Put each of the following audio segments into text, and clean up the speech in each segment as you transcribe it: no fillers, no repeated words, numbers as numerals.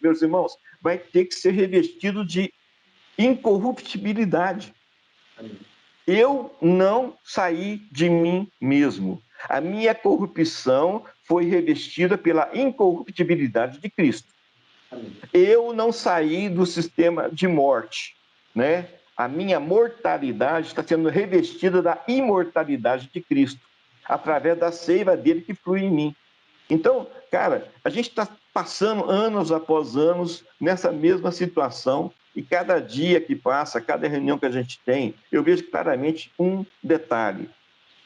meus irmãos, vai ter que ser revestido de incorruptibilidade. Eu não saí de mim mesmo. A minha corrupção foi revestida pela incorruptibilidade de Cristo. Eu não saí do sistema de morte, né? A minha mortalidade está sendo revestida da imortalidade de Cristo, através da seiva dele que flui em mim. Então, cara, a gente está passando anos após anos nessa mesma situação, e cada dia que passa, cada reunião que a gente tem, eu vejo claramente um detalhe.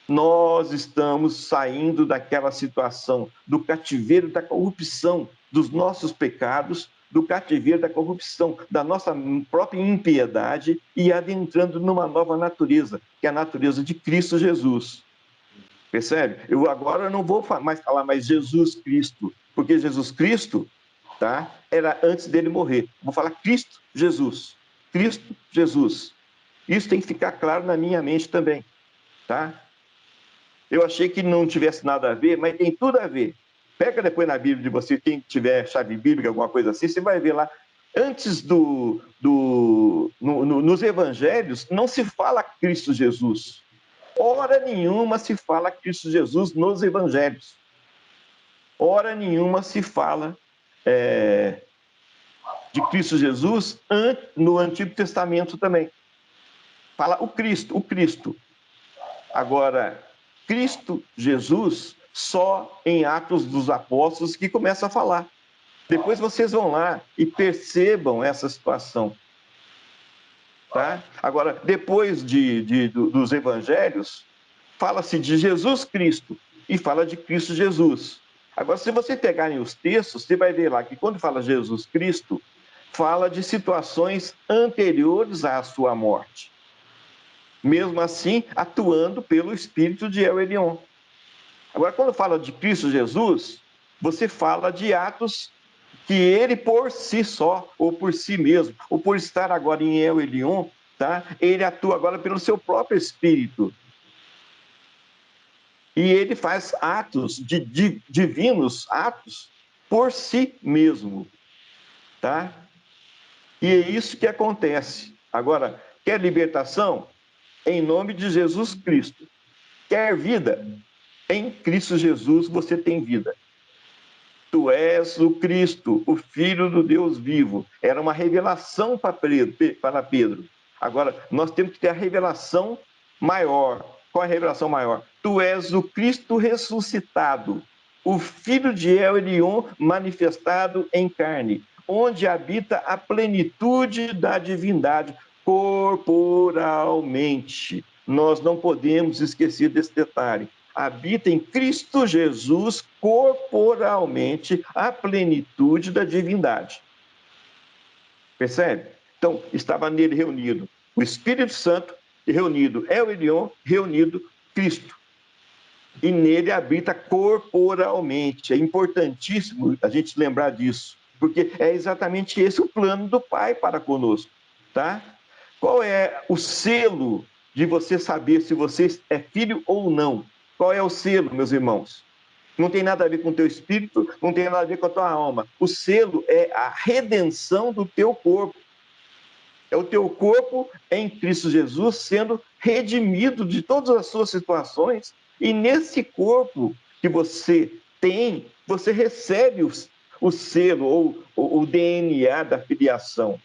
Nós estamos saindo daquela situação do cativeiro da corrupção dos nossos pecados, do cativeiro da corrupção da nossa própria impiedade e adentrando numa nova natureza, que é a natureza de Cristo Jesus. Percebe? Eu agora não vou mais falar mais Jesus Cristo, porque Jesus Cristo, tá? Era antes dele morrer. Vou falar Cristo Jesus. Cristo Jesus. Isso tem que ficar claro na minha mente também, tá? Eu achei que não tivesse nada a ver, mas tem tudo a ver. Pega depois na Bíblia de você, quem tiver chave bíblica, alguma coisa assim, você vai ver lá. Antes nos evangelhos, não se fala Cristo Jesus. Hora nenhuma se fala Cristo Jesus nos evangelhos. Hora nenhuma se fala de Cristo Jesus no Antigo Testamento também. Fala o Cristo, o Cristo. Agora, Cristo Jesus, só em Atos dos Apóstolos que começa a falar. Depois vocês vão lá e percebam essa situação. Tá? Agora, depois dos evangelhos, fala-se de Jesus Cristo e fala de Cristo Jesus. Agora, se você pegarem os textos, você vai ver lá que quando fala Jesus Cristo, fala de situações anteriores à sua morte. Mesmo assim, atuando pelo espírito de El Elyon. Agora, quando fala de Cristo Jesus, você fala de atos que ele por si só, ou por si mesmo, ou por estar agora em El Elyon, tá? Ele atua agora pelo seu próprio espírito. E ele faz atos divinos, atos por si mesmo, tá? E é isso que acontece. Agora, quer libertação? Em nome de Jesus Cristo. Quer vida? Em Cristo Jesus você tem vida. Tu és o Cristo, o Filho do Deus vivo. Era uma revelação para Pedro. Agora, nós temos que ter a revelação maior. Qual é a revelação maior? Tu és o Cristo ressuscitado, o Filho de El Elyon manifestado em carne, onde habita a plenitude da divindade corporalmente. Nós não podemos esquecer desse detalhe. Habita em Cristo Jesus corporalmente a plenitude da divindade. Percebe? Então, estava nele reunido o Espírito Santo, reunido El Elyon, reunido Cristo. E nele habita corporalmente. É importantíssimo a gente lembrar disso, porque é exatamente esse o plano do Pai para conosco, tá? Qual é o selo de você saber se você é filho ou não? Qual é o selo, meus irmãos? Não tem nada a ver com o teu espírito, não tem nada a ver com a tua alma. O selo é a redenção do teu corpo. É o teu corpo em Cristo Jesus sendo redimido de todas as suas situações. E nesse corpo que você tem, você recebe o selo ou o DNA da filiação.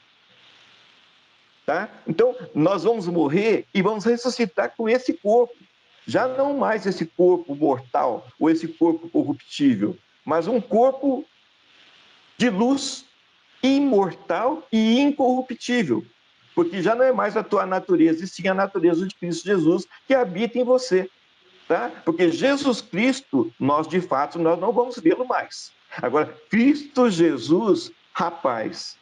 Tá? Então, nós vamos morrer e vamos ressuscitar com esse corpo. Já não mais esse corpo mortal ou esse corpo corruptível, mas um corpo de luz, imortal e incorruptível. Porque já não é mais a tua natureza, e sim a natureza de Cristo Jesus que habita em você. Tá? Porque Jesus Cristo, nós de fato, nós não vamos vê-lo mais. Agora, Cristo Jesus, rapaz,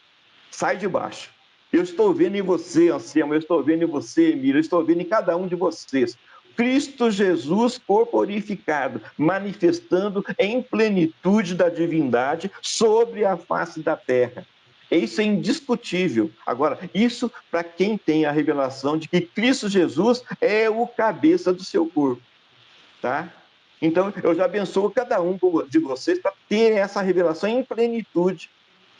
sai de baixo. Eu estou vendo em você, Anselmo, eu estou vendo em você, Emília, eu estou vendo em cada um de vocês. Cristo Jesus corporificado, manifestando em plenitude da divindade sobre a face da terra. Isso é indiscutível. Agora, isso para quem tem a revelação de que Cristo Jesus é o cabeça do seu corpo, tá? Então, eu já abençoo cada um de vocês para ter essa revelação em plenitude.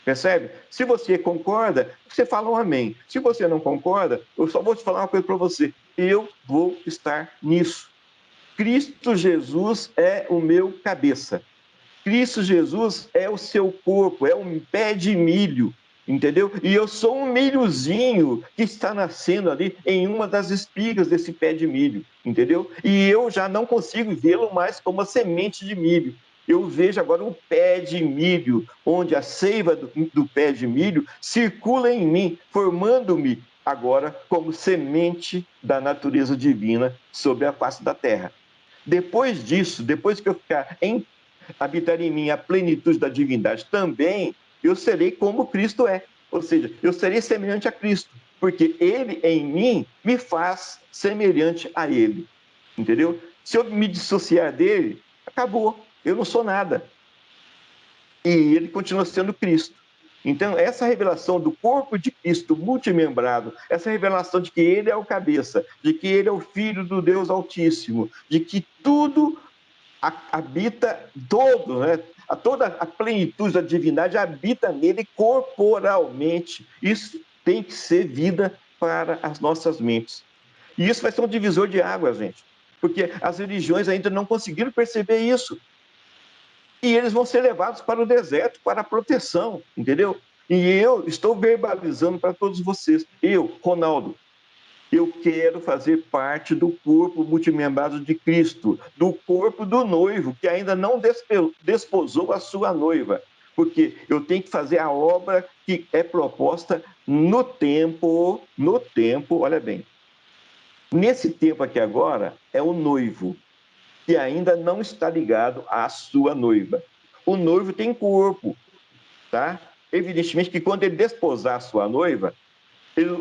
Percebe? Se você concorda, você fala um amém. Se você não concorda, eu só vou te falar uma coisa para você. Eu vou estar nisso. Cristo Jesus é o meu cabeça. Cristo Jesus é o seu corpo, é um pé de milho, entendeu? E eu sou um milhozinho que está nascendo ali em uma das espigas desse pé de milho, entendeu? E eu já não consigo vê-lo mais como a semente de milho. Eu vejo agora um pé de milho, onde a seiva do pé de milho circula em mim, formando-me agora como semente da natureza divina sobre a face da terra. Depois disso, depois que eu ficar habitar em mim a plenitude da divindade também, eu serei como Cristo é. Ou seja, eu serei semelhante a Cristo, porque ele em mim me faz semelhante a ele. Entendeu? Se eu me dissociar dele, acabou. Eu não sou nada. E ele continua sendo Cristo. Então, essa revelação do corpo de Cristo multimembrado, essa revelação de que ele é o cabeça, de que ele é o Filho do Deus Altíssimo, de que tudo habita todo, né? Toda a plenitude da divindade habita nele corporalmente. Isso tem que ser vida para as nossas mentes. E isso vai ser um divisor de águas, gente, porque as religiões ainda não conseguiram perceber isso. E eles vão ser levados para o deserto, para a proteção, entendeu? E eu estou verbalizando para todos vocês, eu, Ronaldo, eu quero fazer parte do corpo multimembrado de Cristo, do corpo do noivo, que ainda não desposou a sua noiva. Porque eu tenho que fazer a obra que é proposta no tempo, olha bem. Nesse tempo aqui agora, é o noivo, que ainda não está ligado à sua noiva. O noivo tem corpo, tá? Evidentemente que quando ele desposar a sua noiva,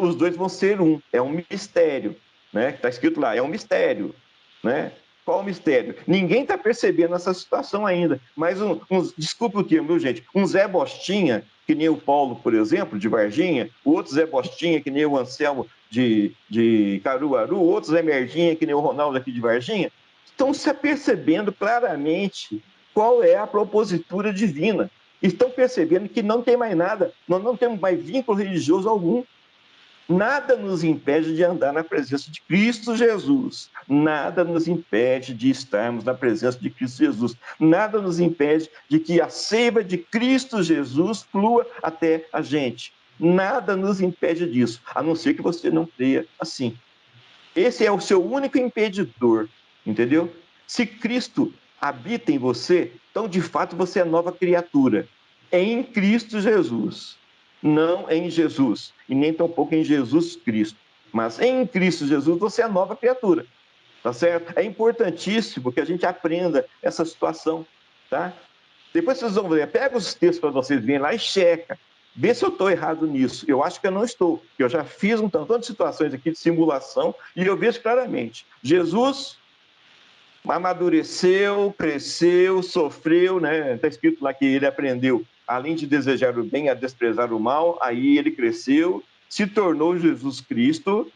os dois vão ser um, é um mistério, né? Está escrito lá, é um mistério, né? Qual o mistério? Ninguém está percebendo essa situação ainda, mas desculpe o termo, viu, gente? Um Zé Bostinha, que nem o Paulo, por exemplo, de Varginha, o outro Zé Bostinha, que nem o Anselmo de Caruaru, outro Zé Merdinha, que nem o Ronaldo aqui de Varginha, estão se apercebendo claramente qual é a propositura divina. Estão percebendo que não tem mais nada, nós não temos mais vínculo religioso algum. Nada nos impede de andar na presença de Cristo Jesus. Nada nos impede de estarmos na presença de Cristo Jesus. Nada nos impede de que a seiva de Cristo Jesus flua até a gente. Nada nos impede disso, a não ser que você não creia assim. Esse é o seu único impedidor, entendeu? Se Cristo habita em você, então de fato você é nova criatura. Em Cristo Jesus. Não em Jesus, e nem tampouco em Jesus Cristo. Mas em Cristo Jesus você é nova criatura. Tá certo? É importantíssimo que a gente aprenda essa situação, tá? Depois vocês vão ver, pega os textos para vocês verem lá e checa. Vê se eu estou errado nisso. Eu acho que eu não estou. Eu já fiz um tantão de situações aqui de simulação e eu vejo claramente. Jesus amadureceu, cresceu, sofreu, né? Está escrito lá que ele aprendeu, além de desejar o bem, a desprezar o mal. Aí ele cresceu, se tornou Jesus Cristo,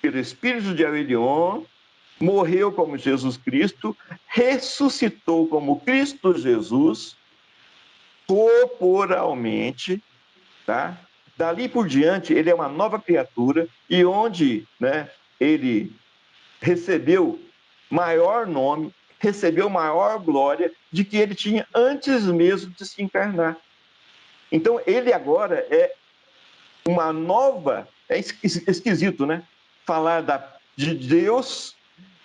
pelo Espírito de Aurelion, morreu como Jesus Cristo, ressuscitou como Cristo Jesus, corporalmente, tá? Dali por diante, ele é uma nova criatura e onde, né, ele recebeu maior nome, recebeu maior glória de que ele tinha antes mesmo de se encarnar. Então, ele agora é uma nova... É esquisito, né? Falar de Deus,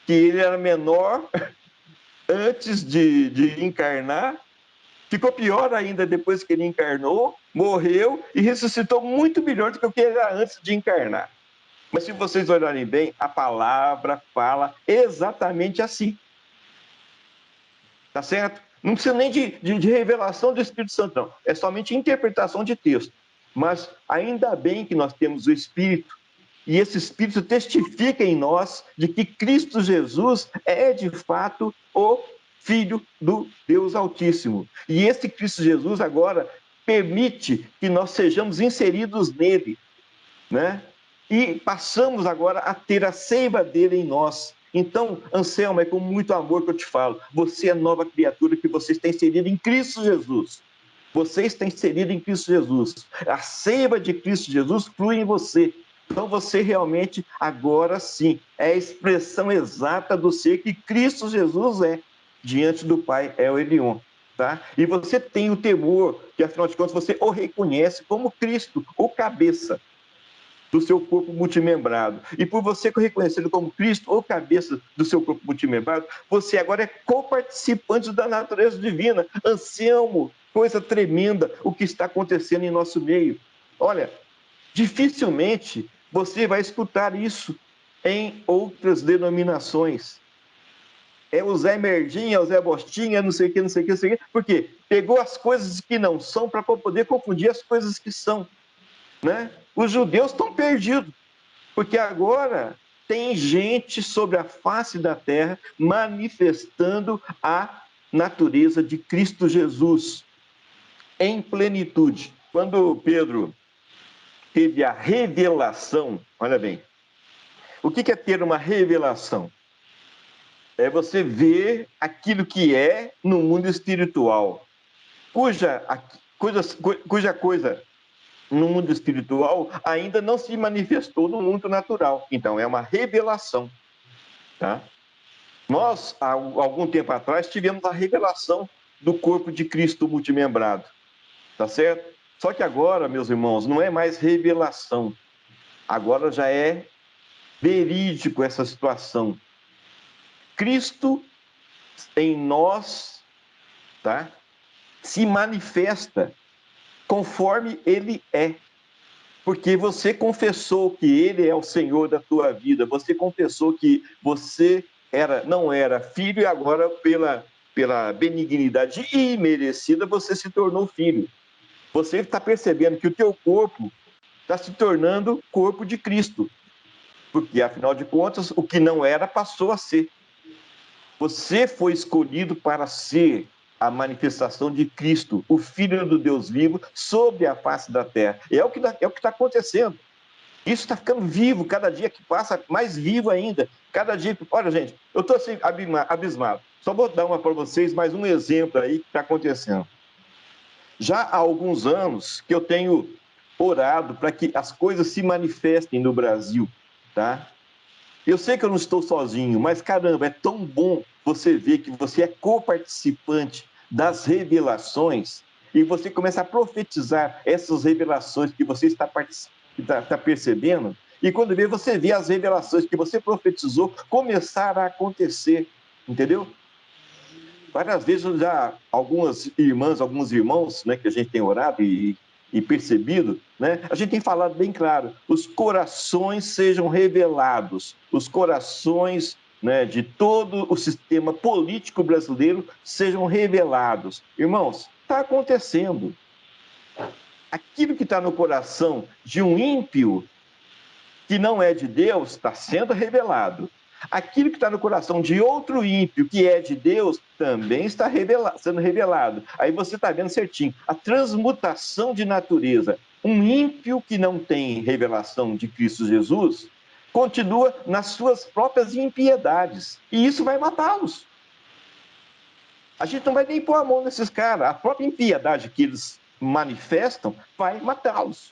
que ele era menor antes de encarnar, ficou pior ainda depois que ele encarnou, morreu e ressuscitou muito melhor do que o que ele era antes de encarnar. Mas se vocês olharem bem, a palavra fala exatamente assim. Tá certo? Não precisa nem de revelação do Espírito Santo, não. É somente interpretação de texto. Mas ainda bem que nós temos o Espírito, e esse Espírito testifica em nós de que Cristo Jesus é, de fato, o Filho do Deus Altíssimo. E esse Cristo Jesus agora permite que nós sejamos inseridos nele, né? E passamos agora a ter a seiva dele em nós. Então, Anselmo, é com muito amor que eu te falo. Você é nova criatura que você está inserido em Cristo Jesus. Você está inserido em Cristo Jesus. A seiva de Cristo Jesus flui em você. Então você realmente, agora sim, é a expressão exata do ser que Cristo Jesus é, diante do Pai El Elyon. Tá? E você tem o temor, que afinal de contas você o reconhece como Cristo, o cabeça do seu corpo multimembrado. E por você reconhecê-lo como Cristo, ou cabeça do seu corpo multimembrado, você agora é coparticipante da natureza divina. Anselmo, coisa tremenda o que está acontecendo em nosso meio. Olha, dificilmente você vai escutar isso em outras denominações. É o Zé Merdinha, é o Zé Bostinha, não sei o que, não sei o que, não sei o que. Por quê? Pegou as coisas que não são para poder confundir as coisas que são. Né? Os judeus estão perdidos, porque agora tem gente sobre a face da terra manifestando a natureza de Cristo Jesus em plenitude. Quando Pedro teve a revelação, olha bem, o que é ter uma revelação? É você ver aquilo que é no mundo espiritual, cuja coisa no mundo espiritual ainda não se manifestou no mundo natural. Então, é uma revelação. Tá? Nós, há algum tempo atrás, tivemos a revelação do corpo de Cristo multimembrado. Tá certo? Só que agora, meus irmãos, não é mais revelação. Agora já é verídico essa situação. Cristo em nós, tá? Se manifesta conforme ele é. Porque você confessou que ele é o Senhor da tua vida, você confessou que você não era filho e agora, pela benignidade imerecida, você se tornou filho. Você está percebendo que o teu corpo está se tornando corpo de Cristo, porque, afinal de contas, o que não era passou a ser. Você foi escolhido para ser a manifestação de Cristo, o Filho do Deus vivo, sobre a face da terra. É o que está acontecendo. Isso está ficando vivo, cada dia que passa, mais vivo ainda. Cada dia que. Olha, gente, eu estou assim, abismado. Só vou dar uma para vocês, mais um exemplo aí que está acontecendo. Já há alguns anos que eu tenho orado para que as coisas se manifestem no Brasil, tá? Eu sei que eu não estou sozinho, mas caramba, é tão bom você ver que você é coparticipante das revelações e você começa a profetizar essas revelações que você está percebendo. E quando vê, você vê as revelações que você profetizou começar a acontecer, entendeu? Várias vezes já algumas irmãs, alguns irmãos, né, que a gente tem orado e percebido, né, a gente tem falado bem claro, os corações sejam revelados, os corações, né, de todo o sistema político brasileiro sejam revelados. Irmãos, está acontecendo. Aquilo que está no coração de um ímpio que não é de Deus está sendo revelado. Aquilo que está no coração de outro ímpio, que é de Deus, também está sendo revelado. Aí você está vendo certinho. A transmutação de natureza. Um ímpio que não tem revelação de Cristo Jesus continua nas suas próprias impiedades. E isso vai matá-los. A gente não vai nem pôr a mão nesses caras. A própria impiedade que eles manifestam vai matá-los.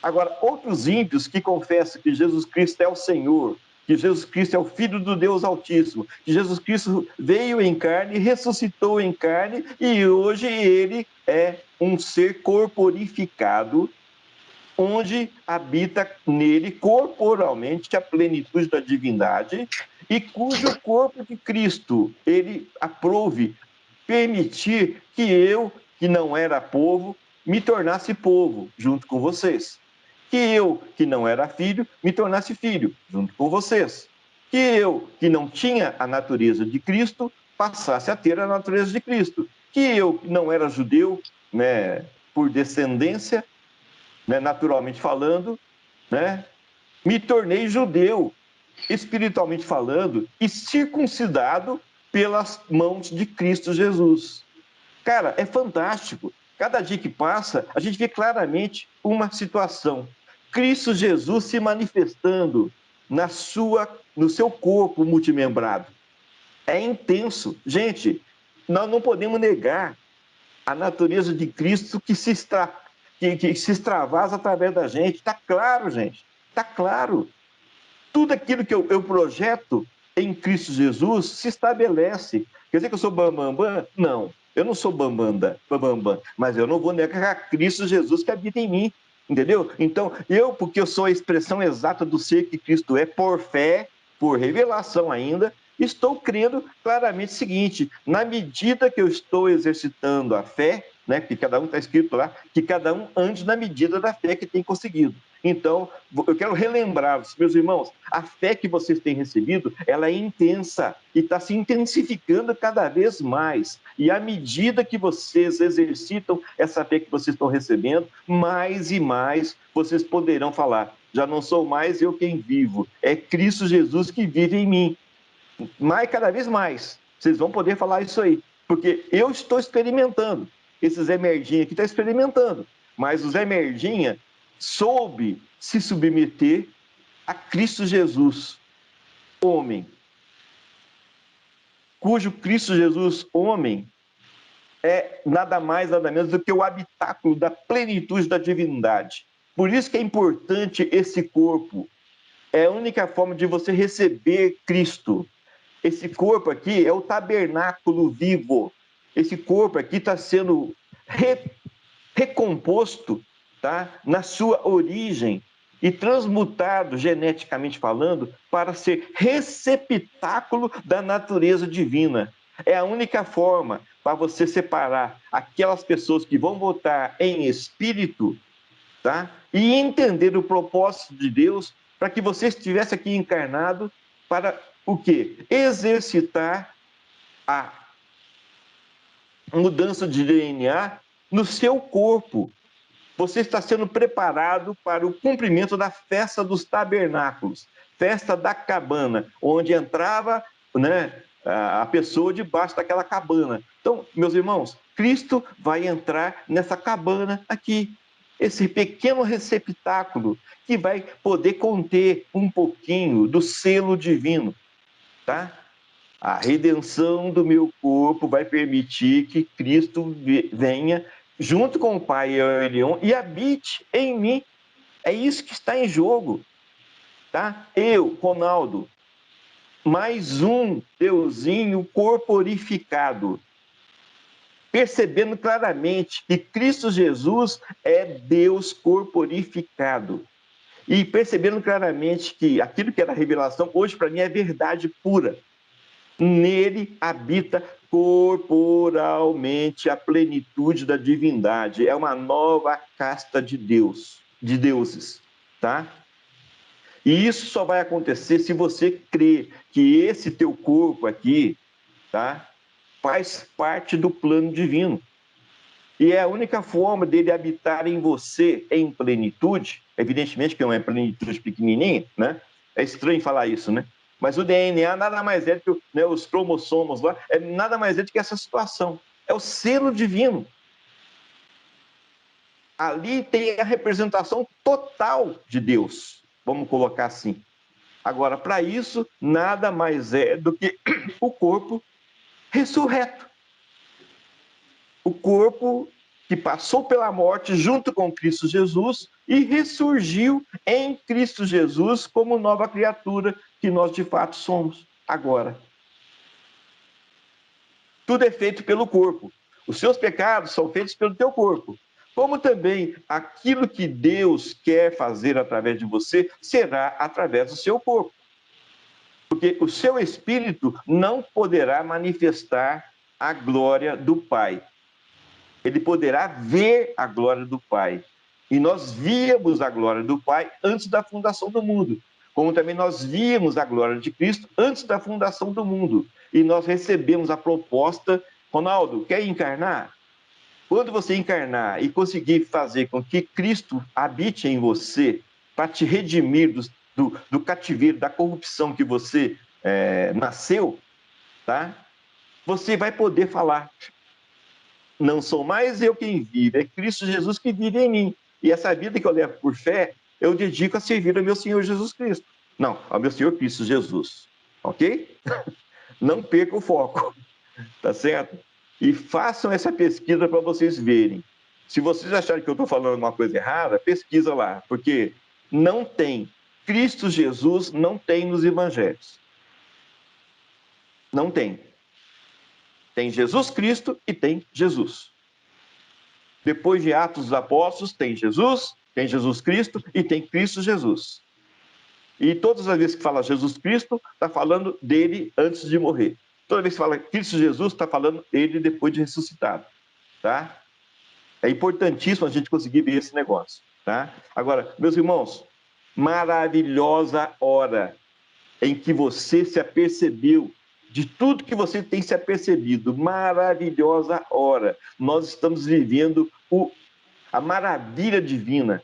Agora, outros ímpios que confessam que Jesus Cristo é o Senhor, que Jesus Cristo é o Filho do Deus Altíssimo, que Jesus Cristo veio em carne, ressuscitou em carne e hoje ele é um ser corporificado, onde habita nele corporalmente a plenitude da divindade e cujo corpo de Cristo ele aprove permitir que eu, que não era povo, me tornasse povo junto com vocês. Que eu, que não era filho, me tornasse filho junto com vocês. Que eu, que não tinha a natureza de Cristo, passasse a ter a natureza de Cristo. Que eu, que não era judeu, né, por descendência, né, naturalmente falando, né, me tornei judeu, espiritualmente falando, e circuncidado pelas mãos de Cristo Jesus. Cara, é fantástico. Cada dia que passa, a gente vê claramente uma situação. Cristo Jesus se manifestando no seu corpo multimembrado. É intenso. Gente, nós não podemos negar a natureza de Cristo que se extravasa através da gente. Está claro, gente. Está claro. Tudo aquilo que eu projeto em Cristo Jesus se estabelece. Quer dizer que eu sou bambambam? Não, eu não sou bambambam, mas eu não vou negar Cristo Jesus que habita em mim, entendeu? Então, porque eu sou a expressão exata do ser que Cristo é, por fé, por revelação ainda, estou crendo claramente o seguinte: na medida que eu estou exercitando a fé, né, que cada um está escrito lá, que cada um ande na medida da fé que tem conseguido. Então, eu quero relembrar-vos, meus irmãos, a fé que vocês têm recebido, ela é intensa e está se intensificando cada vez mais. E à medida que vocês exercitam essa fé que vocês estão recebendo, mais e mais vocês poderão falar: já não sou mais eu quem vivo, é Cristo Jesus que vive em mim. Mas cada vez mais, vocês vão poder falar isso aí, porque eu estou experimentando. Esse Zé Merdinha aqui está experimentando, mas o Zé Merdinha soube se submeter a Cristo Jesus, homem, cujo Cristo Jesus, homem, é nada mais, nada menos do que o habitáculo da plenitude da divindade. Por isso que é importante esse corpo. É a única forma de você receber Cristo. Esse corpo aqui é o tabernáculo vivo. Esse corpo aqui está sendo recomposto, tá, na sua origem e transmutado, geneticamente falando, para ser receptáculo da natureza divina. É a única forma para você separar aquelas pessoas que vão votar em espírito, tá, e entender o propósito de Deus para que você estivesse aqui encarnado para o quê? Exercitar a mudança de DNA no seu corpo. Você está sendo preparado para o cumprimento da festa dos tabernáculos, festa da cabana, onde entrava, né, a pessoa debaixo daquela cabana. Então, meus irmãos, Cristo vai entrar nessa cabana aqui, esse pequeno receptáculo que vai poder conter um pouquinho do selo divino, tá? A redenção do meu corpo vai permitir que Cristo venha junto com o Pai e o Elion e habite em mim. É isso que está em jogo, tá? Eu, Ronaldo, mais um Deusinho corporificado, percebendo claramente que Cristo Jesus é Deus corporificado. E percebendo claramente que aquilo que era revelação, hoje para mim é verdade pura. Nele habita corporalmente a plenitude da divindade. É uma nova casta de Deus, de deuses, tá? E isso só vai acontecer se você crer que esse teu corpo aqui, tá, faz parte do plano divino. E é a única forma dele habitar em você em plenitude, evidentemente que é uma plenitude pequenininha, né? É estranho falar isso, né? Mas o DNA nada mais é do que, né, os cromossomos lá, nada mais é do que essa situação. É o selo divino. Ali tem a representação total de Deus, vamos colocar assim. Agora, para isso, nada mais é do que o corpo ressurreto. O corpo que passou pela morte junto com Cristo Jesus e ressurgiu em Cristo Jesus como nova criatura que nós de fato somos agora. Tudo é feito pelo corpo. Os seus pecados são feitos pelo teu corpo. Como também aquilo que Deus quer fazer através de você será através do seu corpo. Porque o seu espírito não poderá manifestar a glória do Pai. Ele poderá ver a glória do Pai. E nós víamos a glória do Pai antes da fundação do mundo, como também nós víamos a glória de Cristo antes da fundação do mundo. E nós recebemos a proposta: Ronaldo, quer encarnar? Quando você encarnar e conseguir fazer com que Cristo habite em você, para te redimir do cativeiro, da corrupção que você nasceu, tá? Você vai poder falar: não sou mais eu quem vive, é Cristo Jesus que vive em mim. E essa vida que eu levo por fé, eu dedico a servir ao meu Senhor Jesus Cristo. Não, ao meu Senhor Cristo Jesus. Ok? Não perca o foco. Tá certo? E façam essa pesquisa para vocês verem. Se vocês acharem que eu estou falando alguma coisa errada, pesquisa lá, porque não tem. Cristo Jesus não tem nos evangelhos. Não tem. Tem Jesus Cristo e tem Jesus. Depois de Atos dos Apóstolos, tem Jesus Cristo e tem Cristo Jesus. E todas as vezes que fala Jesus Cristo, está falando dele antes de morrer. Toda vez que fala Cristo Jesus, está falando dele depois de ressuscitado. Tá? É importantíssimo a gente conseguir ver esse negócio. Tá? Agora, meus irmãos, maravilhosa hora em que você se apercebeu de tudo que você tem se apercebido. Maravilhosa hora. Nós estamos vivendo a maravilha divina,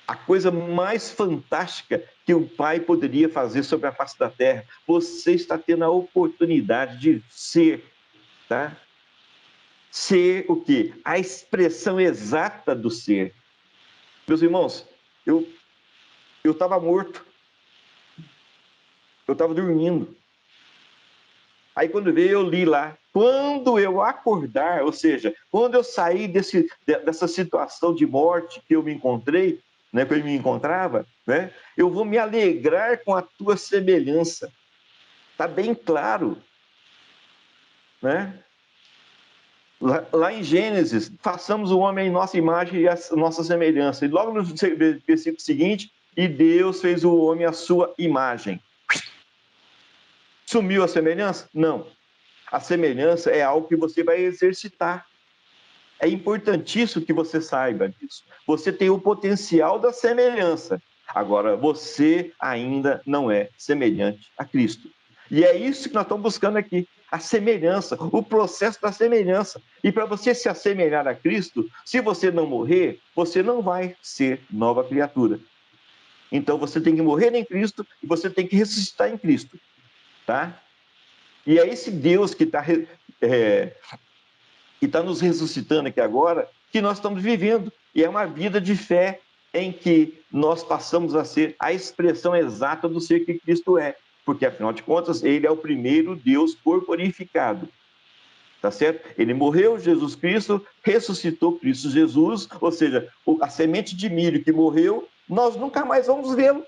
a coisa mais fantástica que o Pai poderia fazer sobre a face da terra. Você está tendo a oportunidade de ser, tá? Ser o quê? A expressão exata do ser. Meus irmãos, eu estava morto, eu estava dormindo. Aí quando veio, eu li lá. Quando eu acordar, ou seja, quando eu sair dessa situação de morte que eu me encontrei, né, que eu me encontrava, né, eu vou me alegrar com a tua semelhança. Está bem claro. Né? Lá em Gênesis, façamos o homem em nossa imagem e a nossa semelhança. E logo no versículo seguinte, e Deus fez o homem à sua imagem. Sumiu a semelhança? Não. A semelhança é algo que você vai exercitar. É importantíssimo que você saiba disso. Você tem o potencial da semelhança. Agora, você ainda não é semelhante a Cristo. E é isso que nós estamos buscando aqui. A semelhança, o processo da semelhança. E para você se assemelhar a Cristo, se você não morrer, você não vai ser nova criatura. Então, você tem que morrer em Cristo e você tem que ressuscitar em Cristo. Tá? E é esse Deus que está nos ressuscitando aqui agora, que nós estamos vivendo. E é uma vida de fé em que nós passamos a ser a expressão exata do ser que Cristo é. Porque, afinal de contas, ele é o primeiro Deus corporificado. Tá certo? Ele morreu, Jesus Cristo, ressuscitou Cristo Jesus, ou seja, a semente de milho que morreu, nós nunca mais vamos vê-lo.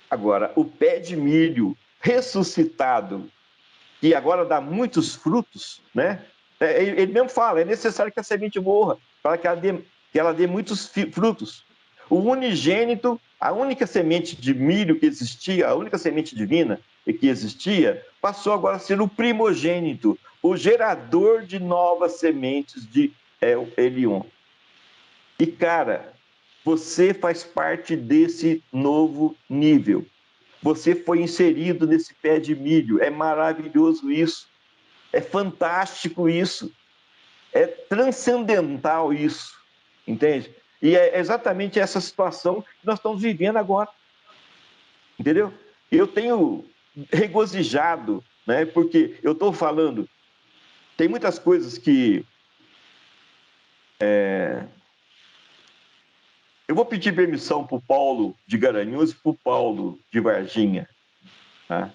Agora, o pé de milho ressuscitado, que agora dá muitos frutos, né? Ele mesmo fala, é necessário que a semente morra para que ela dê muitos frutos. O unigênito, a única semente de milho que existia, a única semente divina que existia, passou agora a ser o primogênito, o gerador de novas sementes de Elion. E, cara, você faz parte desse novo nível. Você foi inserido nesse pé de milho. É maravilhoso isso. É fantástico isso. É transcendental isso. Entende? E é exatamente essa situação que nós estamos vivendo agora. Entendeu? Eu tenho regozijado, né? Porque eu estou falando, tem muitas coisas que eu vou pedir permissão para o Paulo de Garanhuns e para o Paulo de Varginha. Tá?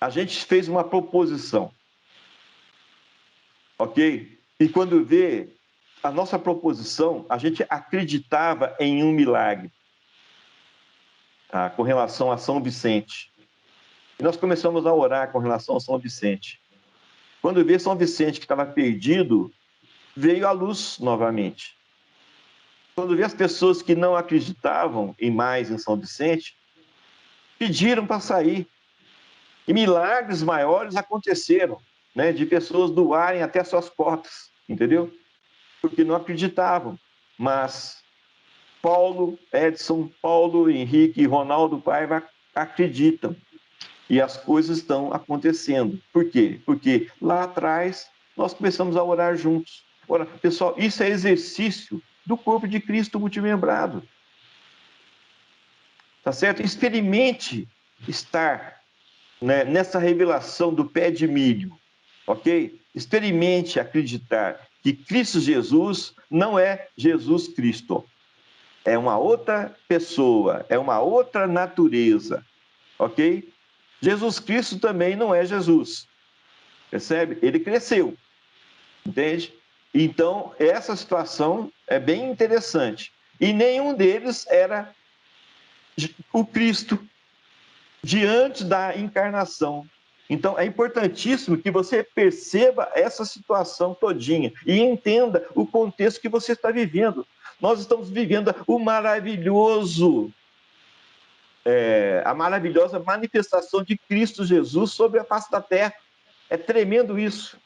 A gente fez uma proposição, ok? E quando vê a nossa proposição, a gente acreditava em um milagre, tá? Com relação a São Vicente. E nós começamos a orar com relação a São Vicente. Quando vê São Vicente que estava perdido, veio à luz novamente. Quando vê as pessoas que não acreditavam mais em São Vicente, pediram para sair. E milagres maiores aconteceram, né? De pessoas doarem até suas cotas, entendeu? Porque não acreditavam. Mas Paulo, Edson, Paulo, Henrique e Ronaldo Paiva acreditam. E as coisas estão acontecendo. Por quê? Porque lá atrás nós começamos a orar juntos. Ora, pessoal, isso é exercício do corpo de Cristo multimembrado. Tá certo? Experimente estar, né, nessa revelação do pé de milho, ok? Experimente acreditar que Cristo Jesus não é Jesus Cristo. É uma outra pessoa, é uma outra natureza, ok? Jesus Cristo também não é Jesus. percebe? Ele cresceu, entende? Então, essa situação é bem interessante. E nenhum deles era o Cristo diante da encarnação. Então, é importantíssimo que você perceba essa situação todinha e entenda o contexto que você está vivendo. Nós estamos vivendo o maravilhoso, a maravilhosa manifestação de Cristo Jesus sobre a face da terra. É tremendo isso.